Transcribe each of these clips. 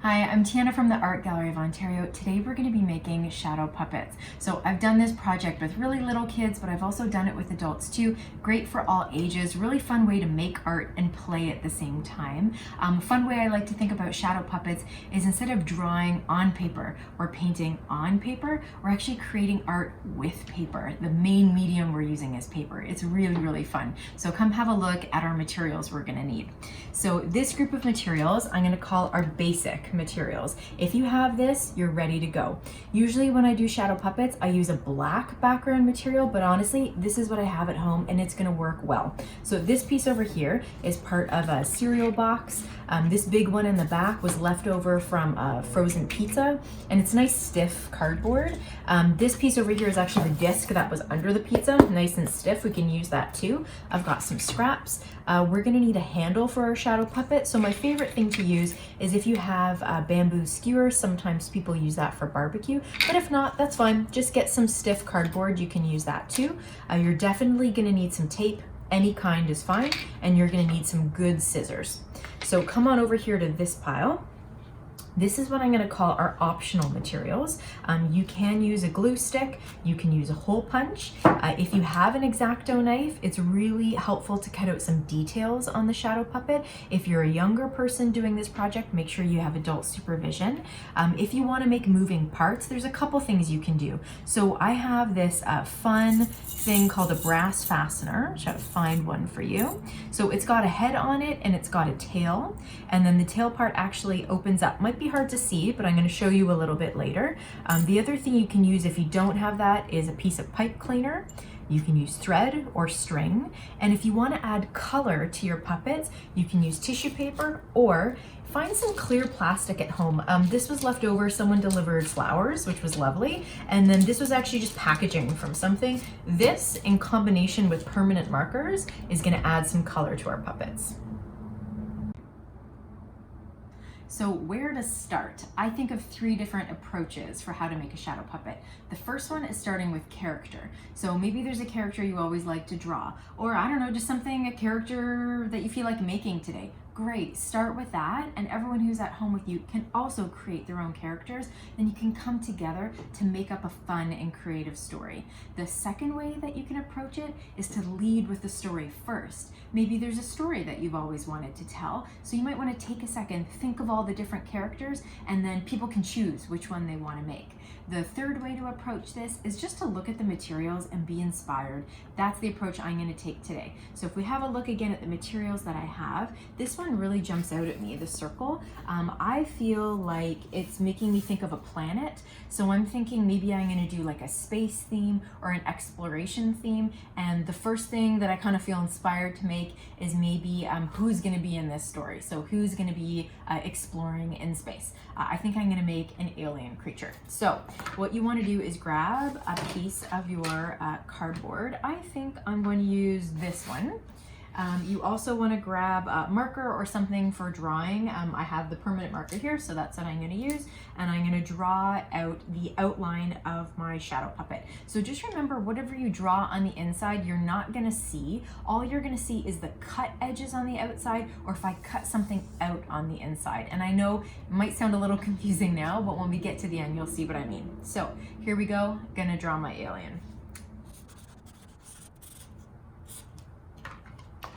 Hi, I'm TIANA from the Art Gallery of Ontario. Today we're going to be making shadow puppets. So I've done this project with really little kids, but I've also done it with adults too. Great for all ages, really fun way to make art and play at the same time. Fun way I like to think about shadow puppets is instead of drawing on paper or painting on paper, we're actually creating art with paper. The main medium we're using is paper. It's really, really fun. So come have a look at our materials we're going to need. So this group of materials I'm going to call our basic materials. If you have this, you're ready to go. Usually when I do shadow puppets, I use a black background material, but honestly, this is what I have at home and it's gonna work well. So this piece over here is part of a cereal box. This big one in the back was left over from a frozen pizza, and it's nice stiff cardboard. This piece over here is actually the disc that was under the pizza, nice and stiff. We can use that too. I've got some scraps. We're gonna need a handle for our shadow puppet. So my favorite thing to use is if you have bamboo skewers. Sometimes people use that for barbecue, but if not, that's fine. Just get some stiff cardboard. You can use that too. You're definitely gonna need some tape. Any kind is fine, and you're gonna need some good scissors. So come on over here to this pile. This is what I'm going to call our optional materials. You can use a glue stick, you can use a hole punch. If you have an X-Acto knife, it's really helpful to cut out some details on the shadow puppet. If you're a younger person doing this project, make sure you have adult supervision. If you want to make moving parts, there's a couple things you can do. So I have this fun thing called a brass fastener. I'll try to find one for you. So it's got a head on it and it's got a tail, and then the tail part actually opens up. Might be hard to see, but I'm going to show you a little bit later. The other thing you can use if you don't have that is a piece of pipe cleaner. You can use thread or string, and if you want to add color to your puppets, you can use tissue paper or find some clear plastic at home. This was left over, someone delivered flowers, which was lovely, and then this was actually just packaging from something. This, in combination with permanent markers, is going to add some color to our puppets. So where to start? I think of three different approaches for how to make a shadow puppet. The first one is starting with character. So maybe there's a character you always like to draw, or I don't know, just a character that you feel like making today. Great, start with that, and everyone who's at home with you can also create their own characters. Then you can come together to make up a fun and creative story. The second way that you can approach it is to lead with the story first. Maybe there's a story that you've always wanted to tell, so you might want to take a second, think of all the different characters, and then people can choose which one they want to make. The third way to approach this is just to look at the materials and be inspired. That's the approach I'm going to take today. So if we have a look again at the materials that I have, this one really jumps out at me, the circle. I feel like it's making me think of a planet. So I'm thinking maybe I'm going to do like a space theme or an exploration theme. And the first thing that I kind of feel inspired to make is maybe who's going to be in this story. So who's going to be exploring in space. I think I'm going to make an alien creature. So what you want to do is grab a piece of your cardboard. I think I'm going to use this one. You also want to grab a marker or something for drawing. I have the permanent marker here, so that's what I'm going to use. And I'm going to draw out the outline of my shadow puppet. So just remember, whatever you draw on the inside, you're not going to see. All you're going to see is the cut edges on the outside, or if I cut something out on the inside. And I know it might sound a little confusing now, but when we get to the end, you'll see what I mean. So here we go. Going to draw my alien.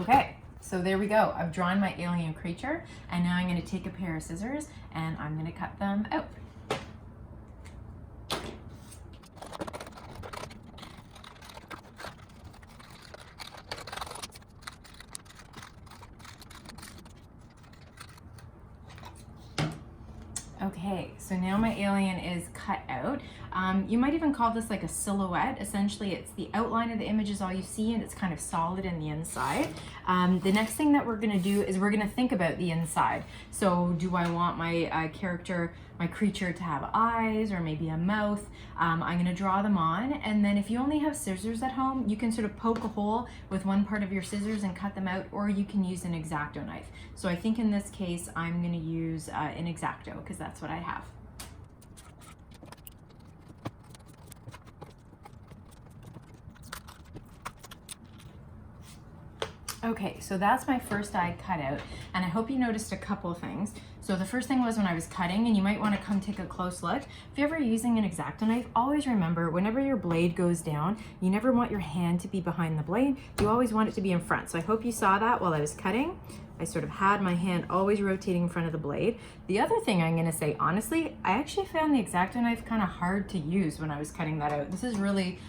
Okay, so there we go. I've drawn my alien creature, and now I'm going to take a pair of scissors and I'm going to cut them out. Okay, so now my alien is cut out. You might even call this like a silhouette. Essentially, it's the outline of the image is all you see, and it's kind of solid in the inside. The next thing that we're gonna do is we're gonna think about the inside. So do I want my my creature to have eyes or maybe a mouth? I'm gonna draw them on, and then if you only have scissors at home, you can sort of poke a hole with one part of your scissors and cut them out, or you can use an X-Acto knife. So I think in this case, I'm gonna use an X-Acto because that's what I have. Okay, so that's my first eye cut out, and I hope you noticed a couple things. So the first thing was when I was cutting, and you might want to come take a close look. If you're ever using an X-Acto knife, always remember whenever your blade goes down, you never want your hand to be behind the blade. You always want it to be in front. So I hope you saw that while I was cutting. I sort of had my hand always rotating in front of the blade. The other thing I'm gonna say, honestly, I actually found the X-Acto knife kind of hard to use when I was cutting that out. This is really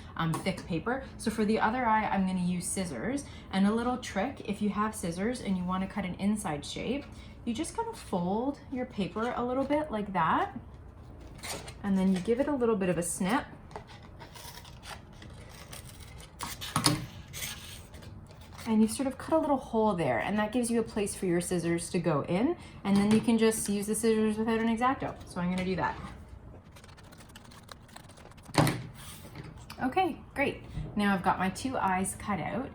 thick paper. So for the other eye, I'm gonna use scissors. And a little trick, if you have scissors and you wanna cut an inside shape, you just kind of fold your paper a little bit like that. And then you give it a little bit of a snip. And you sort of cut a little hole there, and that gives you a place for your scissors to go in, and then you can just use the scissors without an X-Acto. So I'm gonna do that. Okay, great. Now I've got my two eyes cut out.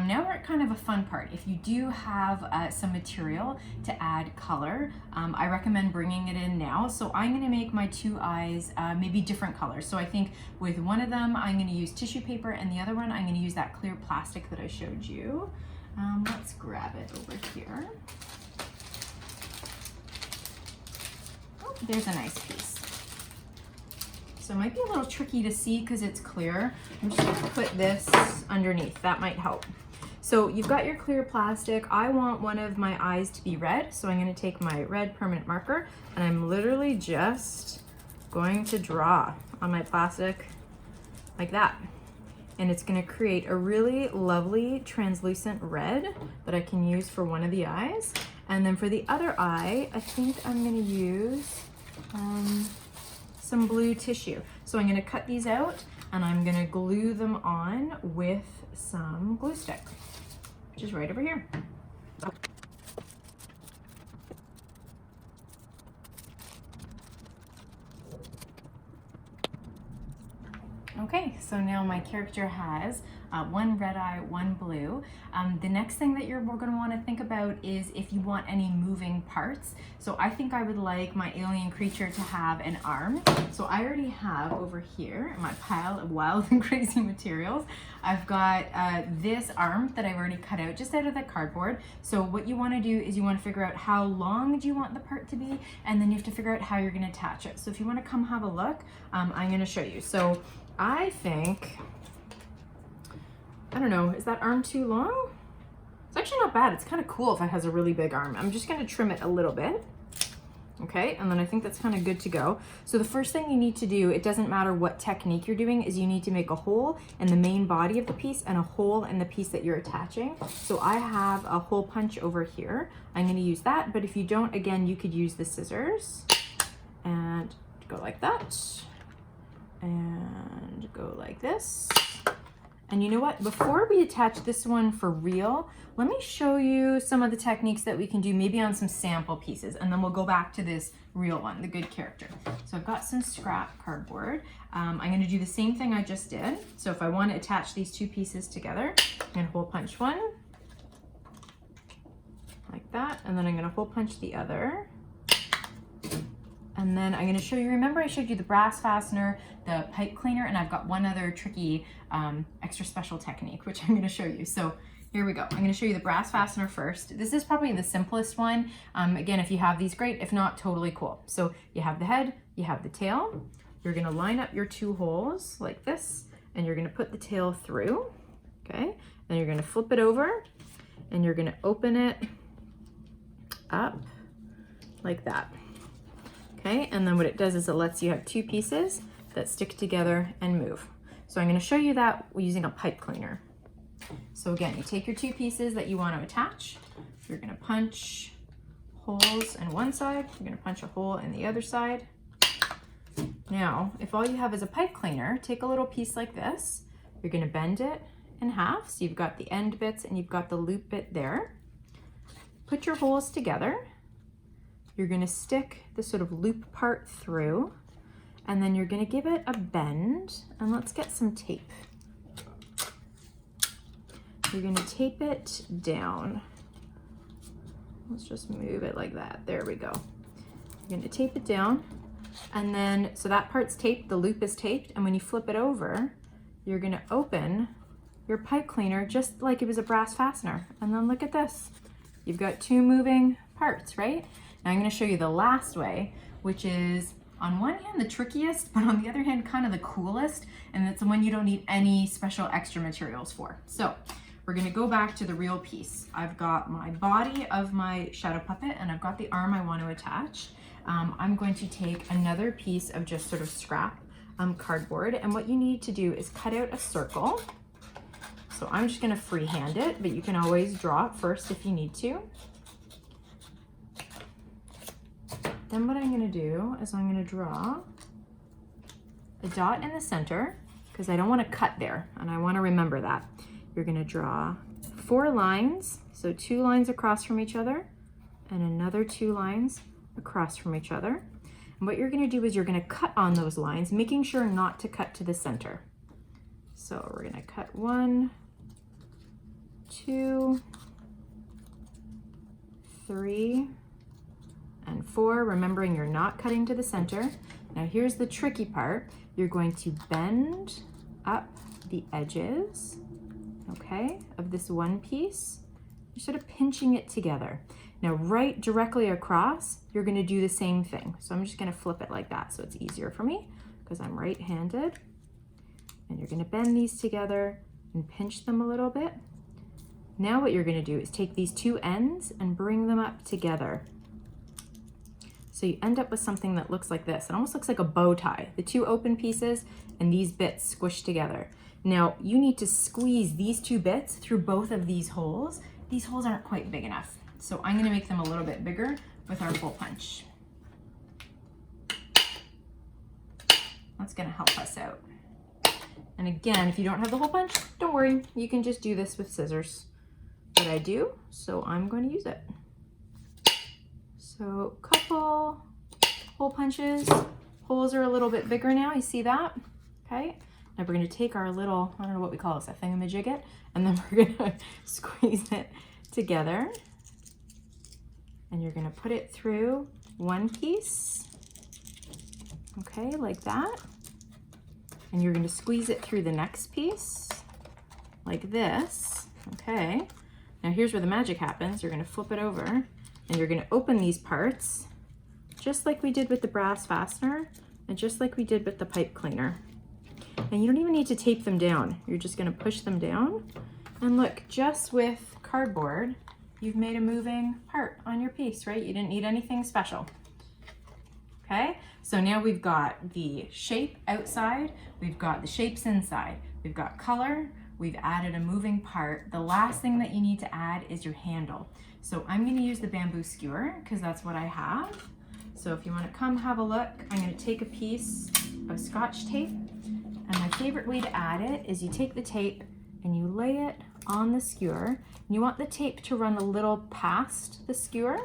Now we're at kind of a fun part. If you do have some material to add color, I recommend bringing it in now. So I'm gonna make my two eyes maybe different colors. So I think with one of them, I'm gonna use tissue paper, and the other one, I'm gonna use that clear plastic that I showed you. Let's grab it over here. Oh, there's a nice piece. So it might be a little tricky to see because it's clear. I'm just gonna put this underneath, that might help. So you've got your clear plastic. I want one of my eyes to be red, so I'm gonna take my red permanent marker, and I'm literally just going to draw on my plastic like that. And it's gonna create a really lovely translucent red that I can use for one of the eyes. And then for the other eye, I think I'm gonna use some blue tissue. So I'm gonna cut these out, and I'm gonna glue them on with some glue stick, which is right over here. Okay, so now my character has one red eye, one blue. The next thing that we're going to want to think about is if you want any moving parts. So I think I would like my alien creature to have an arm. So I already have over here in my pile of wild and crazy materials, I've got this arm that I've already cut out just out of the cardboard. So what you want to do is you want to figure out how long do you want the part to be, and then you have to figure out how you're going to attach it. So if you want to come have a look, I'm going to show you. So I think, I don't know, is that arm too long? It's actually not bad. It's kind of cool if it has a really big arm. I'm just going to trim it a little bit. Okay, and then I think that's kind of good to go. So the first thing you need to do, it doesn't matter what technique you're doing, is you need to make a hole in the main body of the piece and a hole in the piece that you're attaching. So I have a hole punch over here. I'm going to use that, but if you don't, again, you could use the scissors and go like that. And go like this. And you know what? Before we attach this one for real, let me show you some of the techniques that we can do maybe on some sample pieces, and then we'll go back to this real one, the good character. So I've got some scrap cardboard. I'm going to do the same thing I just did. So if I want to attach these two pieces together, I'm going to hole punch one like that, and then I'm going to hole punch the other. And then I'm going to show you, remember I showed you the brass fastener, the pipe cleaner, and I've got one other tricky extra special technique, which I'm going to show you. So here we go. I'm going to show you the brass fastener first. This is probably the simplest one. Again, if you have these, great. If not, totally cool. So you have the head, you have the tail. You're going to line up your two holes like this, and you're going to put the tail through. Okay. Then you're going to flip it over, and you're going to open it up like that. Okay, and then what it does is it lets you have two pieces that stick together and move. So I'm going to show you that using a pipe cleaner. So again, you take your two pieces that you want to attach. You're going to punch holes in one side. You're going to punch a hole in the other side. Now, if all you have is a pipe cleaner, take a little piece like this. You're going to bend it in half. So you've got the end bits and you've got the loop bit there. Put your holes together. You're going to stick the sort of loop part through, and then you're going to give it a bend, and let's get some tape. You're going to tape it down. Let's just move it like that. There we go. You're going to tape it down, and then, so that part's taped, the loop is taped, and when you flip it over, you're going to open your pipe cleaner just like it was a brass fastener. And then look at this. You've got two moving parts, right? Now I'm going to show you the last way, which is on one hand the trickiest, but on the other hand kind of the coolest, and it's the one you don't need any special extra materials for. So we're going to go back to the real piece. I've got my body of my shadow puppet and I've got the arm I want to attach. I'm going to take another piece of just sort of scrap cardboard, and what you need to do is cut out a circle. So I'm just going to freehand it, but you can always draw it first if you need to. Then what I'm going to do is I'm going to draw a dot in the center because I don't want to cut there, and I want to remember that. You're going to draw 4 lines, so 2 lines across from each other and another 2 lines across from each other. And what you're going to do is you're going to cut on those lines, making sure not to cut to the center. So we're going to cut 1, 2, 3, and 4, remembering you're not cutting to the center. Now here's the tricky part. You're going to bend up the edges, okay, of this one piece. You're sort of pinching it together. Now right directly across, you're going to do the same thing. So I'm just going to flip it like that so it's easier for me because I'm right-handed. And you're going to bend these together and pinch them a little bit. Now what you're going to do is take these 2 ends and bring them up together. So you end up with something that looks like this. It almost looks like a bow tie. The 2 open pieces and these bits squished together. Now you need to squeeze these 2 bits through both of these holes. These holes aren't quite big enough. So I'm going to make them a little bit bigger with our hole punch. That's going to help us out. And again, if you don't have the hole punch, don't worry. You can just do this with scissors. But I do, so I'm going to use it. So couple hole punches. Holes are a little bit bigger now. You see that? Okay. Now we're going to take our little, I don't know what we call this, a thingamajigget, and then we're going to squeeze it together. And you're going to put it through one piece, okay, like that. And you're going to squeeze it through the next piece, like this, okay. Now here's where the magic happens. You're going to flip it over, and you're going to open these parts, just like we did with the brass fastener, and just like we did with the pipe cleaner. And you don't even need to tape them down. You're just going to push them down. And look, just with cardboard, you've made a moving part on your piece, right? You didn't need anything special. Okay, so now we've got the shape outside, we've got the shapes inside, we've got color, we've added a moving part. The last thing that you need to add is your handle. So I'm going to use the bamboo skewer because that's what I have. So if you want to come have a look, I'm going to take a piece of Scotch tape, and my favorite way to add it is you take the tape and you lay it on the skewer. You want the tape to run a little past the skewer.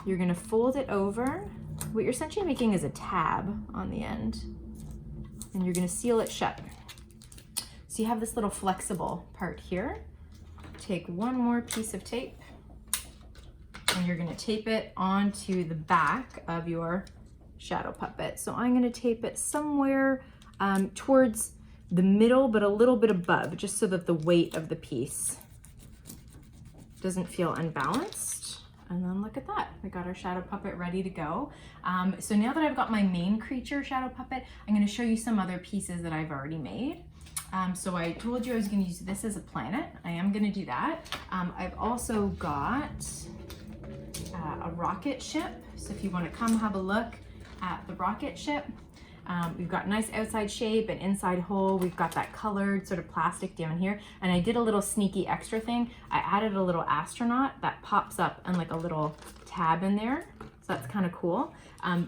You're going to fold it over. What you're essentially making is a tab on the end, and you're going to seal it shut. So you have this little flexible part here. Take one more piece of tape, and you're going to tape it onto the back of your shadow puppet. So I'm going to tape it somewhere towards the middle, but a little bit above, just so that the weight of the piece doesn't feel unbalanced. And then look at that, we got our shadow puppet ready to go. So now that I've got my main creature shadow puppet, I'm going to show you some other pieces that I've already made. So I told you I was going to use this as a planet. I am going to do that. I've also got a rocket ship. So if you want to come have a look at the rocket ship, we've got nice outside shape and inside hole. We've got that colored sort of plastic down here. And I did a little sneaky extra thing. I added a little astronaut that pops up and like a little tab in there. So that's kind of cool.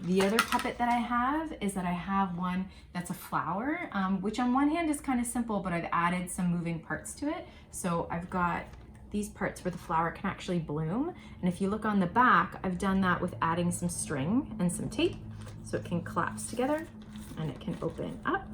The other puppet that I have is that I have one that's a flower, which on one hand is kind of simple, but I've added some moving parts to it. So I've got these parts where the flower can actually bloom. And if you look on the back, I've done that with adding some string and some tape so it can collapse together and it can open up.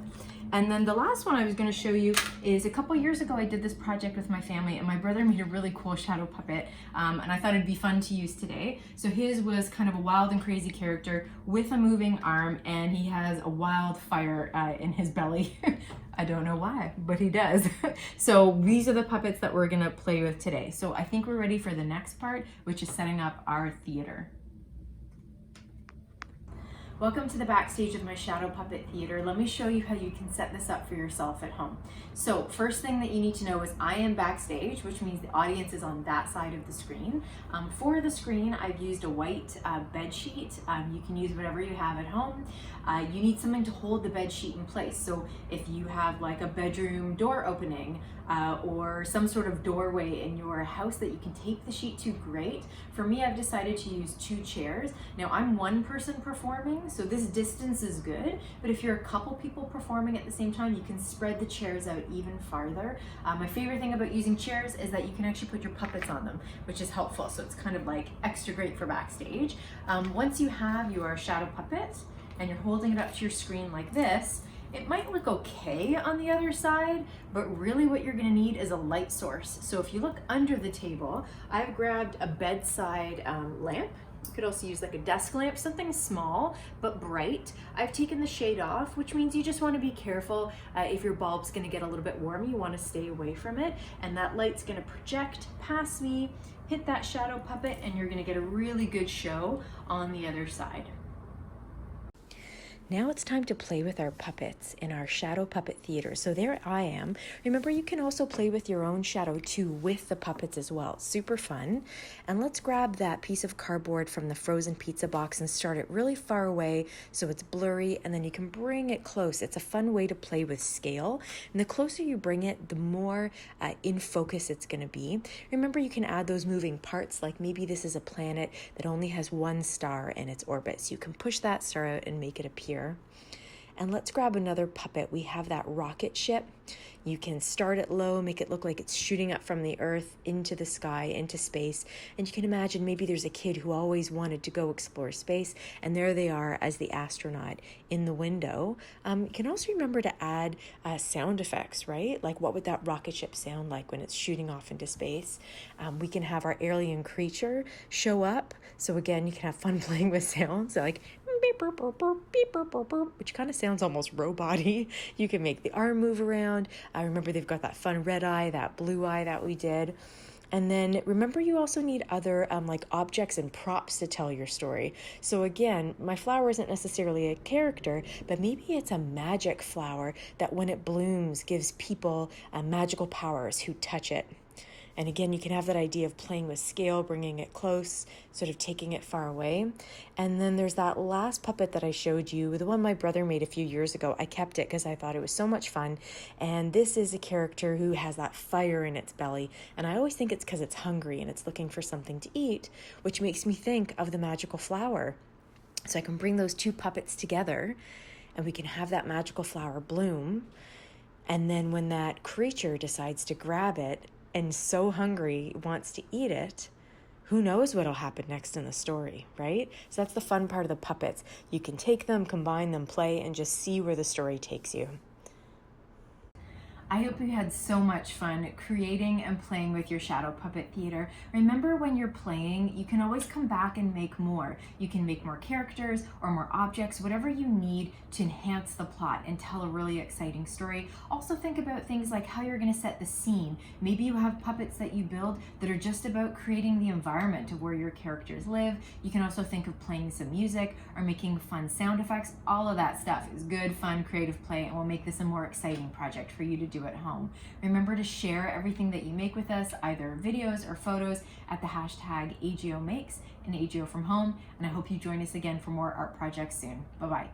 And then the last one I was going to show you is a couple years ago I did this project with my family, and my brother made a really cool shadow puppet, and I thought it'd be fun to use today. So his was kind of a wild and crazy character with a moving arm, and he has a wildfire in his belly. I don't know why, but he does. So these are the puppets that we're going to play with today. So I think we're ready for the next part, which is setting up our theater. Welcome to the backstage of my Shadow Puppet Theater. Let me show you how you can set this up for yourself at home. So first thing that you need to know is I am backstage, which means the audience is on that side of the screen. For the screen, I've used a white bed sheet. You can use whatever you have at home. You need something to hold the bed sheet in place. So if you have like a bedroom door opening or some sort of doorway in your house that you can tape the sheet to, great. For me, I've decided to use 2 chairs. Now I'm one person performing, so this distance is good, but if you're a couple people performing at the same time, you can spread the chairs out even farther. My favorite thing about using chairs is that you can actually put your puppets on them, which is helpful. So it's kind of like extra great for backstage. Once you have your shadow puppet and you're holding it up to your screen like this, it might look okay on the other side, but really what you're gonna need is a light source. So if you look under the table, I've grabbed a bedside lamp. You could also use like a desk lamp, something small but bright. I've taken the shade off, which means you just want to be careful. If your bulb's going to get a little bit warm, you want to stay away from it. And that light's going to project past me, hit that shadow puppet, and you're going to get a really good show on the other side. Now it's time to play with our puppets in our Shadow Puppet Theater. So there I am. Remember, you can also play with your own shadow too with the puppets as well. Super fun. And let's grab that piece of cardboard from the frozen pizza box and start it really far away so it's blurry, and then you can bring it close. It's a fun way to play with scale. And the closer you bring it, the more in focus it's going to be. Remember, you can add those moving parts, like maybe this is a planet that only has 1 star in its orbit. So you can push that star out and make it appear. And let's grab another puppet. We have that rocket ship. You can start it low, make it look like it's shooting up from the earth into the sky, into space. And you can imagine maybe there's a kid who always wanted to go explore space, and there they are as the astronaut in the window. You can also remember to add sound effects, right? Like what would that rocket ship sound like when it's shooting off into space? We can have our alien creature show up. So again, you can have fun playing with sounds, so like beep, burp, burp, burp, beep, burp, burp, burp, which kind of sounds almost robot-y. You can make the arm move around. Remember, they've got that fun red eye, that blue eye that we did. And then remember, you also need other like objects and props to tell your story. So again, my flower isn't necessarily a character, but maybe it's a magic flower that when it blooms gives people magical powers who touch it. And again, you can have that idea of playing with scale, bringing it close, sort of taking it far away. And then there's that last puppet that I showed you, the one my brother made a few years ago. I kept it because I thought it was so much fun. And this is a character who has that fire in its belly. And I always think it's because it's hungry and it's looking for something to eat, which makes me think of the magical flower. So I can bring those 2 puppets together and we can have that magical flower bloom. And then when that creature decides to grab it, and so hungry wants to eat it, who knows what'll happen next in the story, right? So that's the fun part of the puppets. You can take them, combine them, play, and just see where the story takes you. I hope you had so much fun creating and playing with your Shadow Puppet Theater. Remember, when you're playing, you can always come back and make more. You can make more characters or more objects, whatever you need to enhance the plot and tell a really exciting story. Also think about things like how you're going to set the scene. Maybe you have puppets that you build that are just about creating the environment of where your characters live. You can also think of playing some music or making fun sound effects. All of that stuff is good, fun, creative play, and will make this a more exciting project for you to do at home. Remember to share everything that you make with us, either videos or photos, at the hashtag AGOMakes and AGO from home. And I hope you join us again for more art projects soon. Bye-bye.